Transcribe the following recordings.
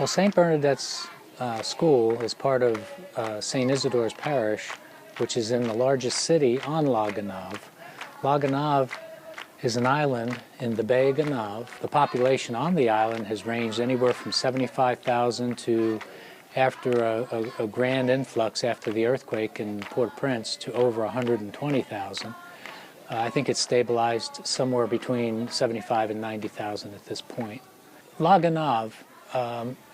Well, St. Bernadette's school is part of St. Isidore's Parish, which is in the largest city on La Gonave. La Gonave is an island in the Bay of Gonave. The population on the island has ranged anywhere from 75,000 to, after a grand influx after the earthquake in Port-au-Prince, to over 120,000. I think it's stabilized somewhere between 75 and 90,000 at this point. La Gonave,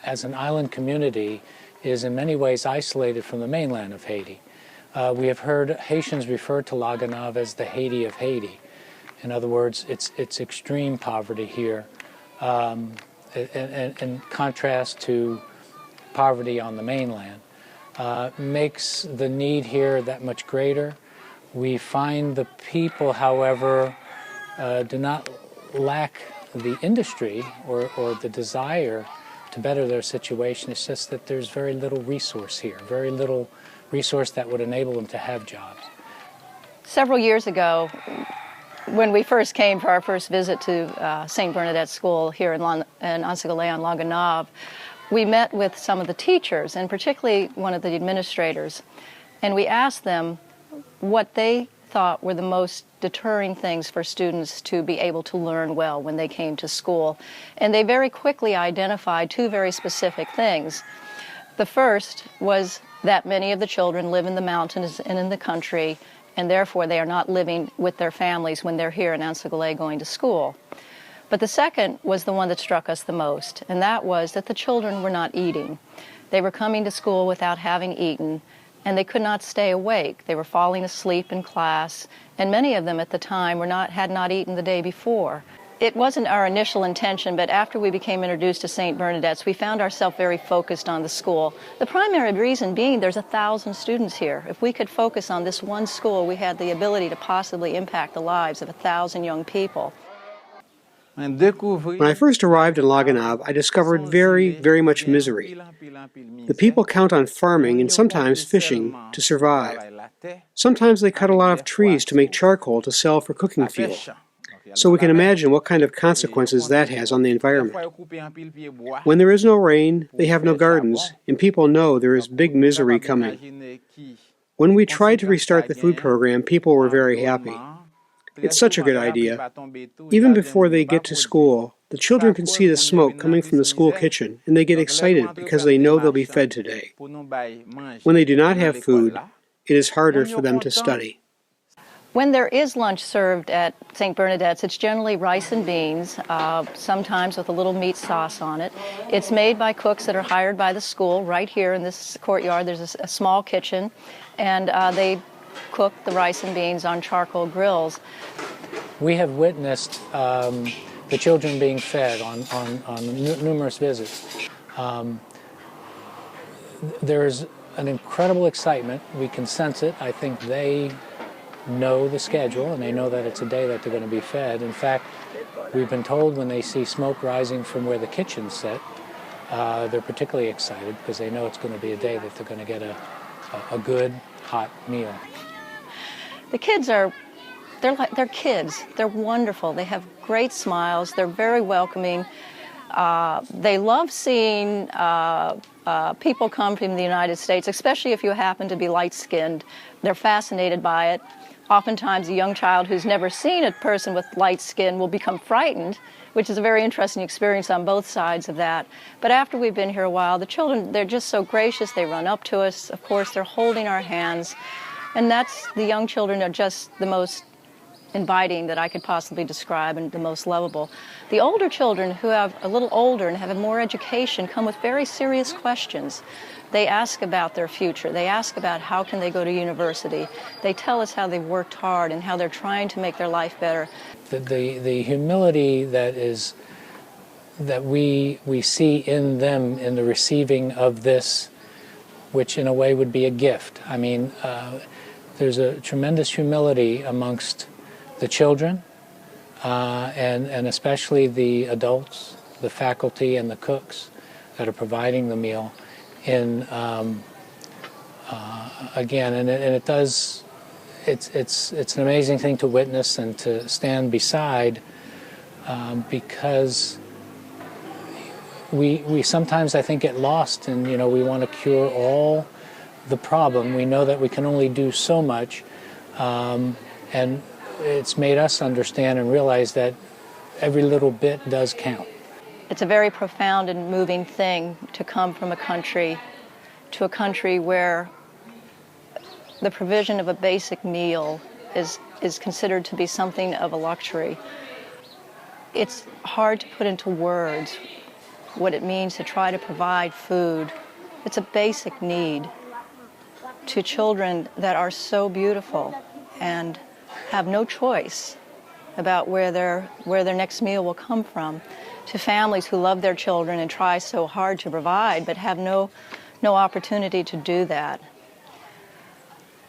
as an island community, is in many ways isolated from the mainland of Haiti. We have heard Haitians refer to La Gonave as the Haiti of Haiti. In other words, it's extreme poverty here, in contrast to poverty on the mainland. Makes the need here that much greater. We find the people, however, do not lack the industry or the desire to better their situation. It's just that there's very little resource here, very little resource that would enable them to have jobs. Several years ago, when we first came for our first visit to St. Bernadette School here in Anse-a-Galets on La Gonave, we met with some of the teachers, and particularly one of the administrators, and we asked them what they thought were the most deterring things for students to be able to learn well when they came to school. And they very quickly identified two very specific things. The first was that many of the children live in the mountains and in the country, and therefore they are not living with their families when they're here in Anse-a-Galets going to school. But the second was the one that struck us the most, and that was that the children were not eating. They were coming to school without having eaten, and they could not stay awake. They were falling asleep in class, and many of them at the time had not eaten the day before. It wasn't our initial intention, but after we became introduced to St. Bernadette's, we found ourselves very focused on the school. The primary reason being there's 1,000 students here. If we could focus on this one school, we had the ability to possibly impact the lives of 1,000 young people. When I first arrived in La Gonave, I discovered very much misery. The people count on farming and sometimes fishing to survive. Sometimes they cut a lot of trees to make charcoal to sell for cooking fuel. So we can imagine what kind of consequences that has on the environment. When there is no rain, they have no gardens, and people know there is big misery coming. When we tried to restart the food program, people were very happy. It's such a good idea. Even before they get to school, the children can see the smoke coming from the school kitchen, and they get excited because they know they'll be fed today. When they do not have food, it is harder for them to study. When there is lunch served at St. Bernadette's, it's generally rice and beans, sometimes with a little meat sauce on it. It's made by cooks that are hired by the school. Right here in this courtyard, there's a small kitchen, and they cook the rice and beans on charcoal grills. We have witnessed the children being fed on numerous visits. There's an incredible excitement. We can sense it. I think they know the schedule, and they know that it's a day that they're going to be fed. In fact, we've been told when they see smoke rising from where the kitchens sit, they're particularly excited because they know it's going to be a day that they're going to get a good, hot meal. The kids they're kids. They're wonderful. They have great smiles. They're very welcoming. They love seeing people come from the United States, especially if you happen to be light-skinned. They're fascinated by it. Oftentimes, a young child who's never seen a person with light skin will become frightened, which is a very interesting experience on both sides of that. But after we've been here a while, the children, they're just so gracious. They run up to us. Of course, they're holding our hands. And the young children are just the most inviting that I could possibly describe, and the most lovable. The older children, who have a little older and have more education, come with very serious questions. They ask about their future. They ask about how can they go to university. They tell us how they've worked hard and how they're trying to make their life better. The humility that we see in them in the receiving of this, which in a way would be a gift. I mean, there's a tremendous humility amongst the children, and especially the adults, the faculty and the cooks that are providing the meal. Again, it's an amazing thing to witness and to stand beside, because we sometimes, I think, get lost and, we want to cure all the problem. We know that we can only do so much, and it's made us understand and realize that every little bit does count. It's a very profound and moving thing to come from a country to a country where the provision of a basic meal is considered to be something of a luxury. It's hard to put into words what it means to try to provide food. It's a basic need to children that are so beautiful and have no choice about where their next meal will come from, to families who love their children and try so hard to provide but have no opportunity to do that.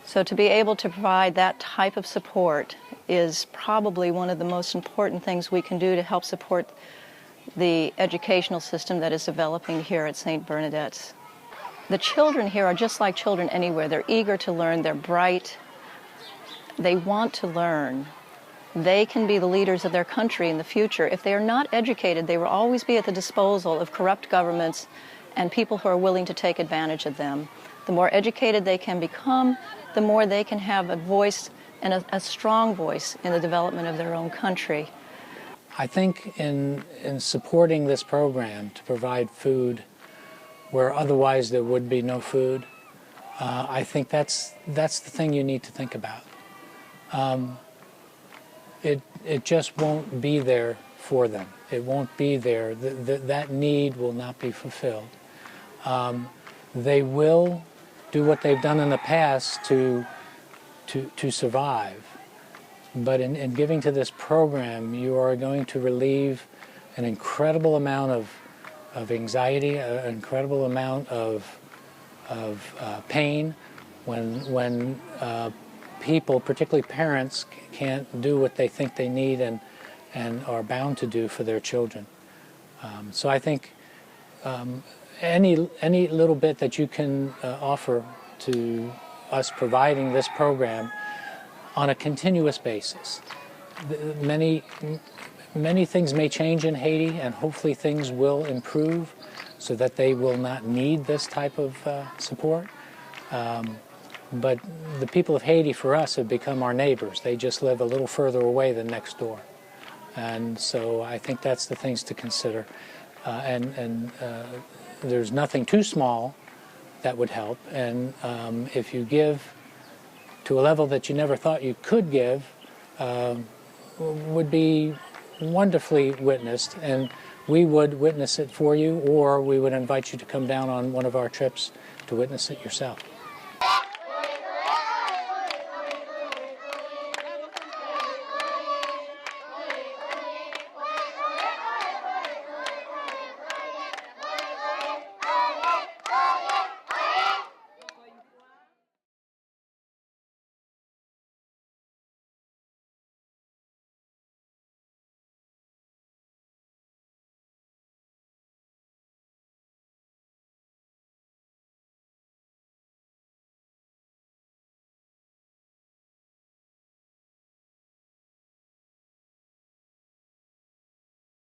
So to be able to provide that type of support is probably one of the most important things we can do to help support the educational system that is developing here at St. Bernadette's. The children here are just like children anywhere. They're eager to learn, they're bright, they want to learn. They can be the leaders of their country in the future. If they are not educated, they will always be at the disposal of corrupt governments and people who are willing to take advantage of them. The more educated they can become, the more they can have a voice and a strong voice in the development of their own country. I think in supporting this program to provide food where otherwise there would be no food, I think that's the thing you need to think about. It just won't be there for them. It won't be there. That need will not be fulfilled. They will do what they've done in the past to survive. But in giving to this program, you are going to relieve an incredible amount of anxiety, an incredible amount of pain when people, particularly parents, can't do what they think they need and are bound to do for their children. So I think any little bit that you can offer to us providing this program on a continuous basis. Many things may change in Haiti, and hopefully things will improve so that they will not need this type of support. But the people of Haiti, for us, have become our neighbors. They just live a little further away than next door. And so I think that's the things to consider. And there's nothing too small that would help. And if you give to a level that you never thought you could give, would be wonderfully witnessed. And we would witness it for you, or we would invite you to come down on one of our trips to witness it yourself.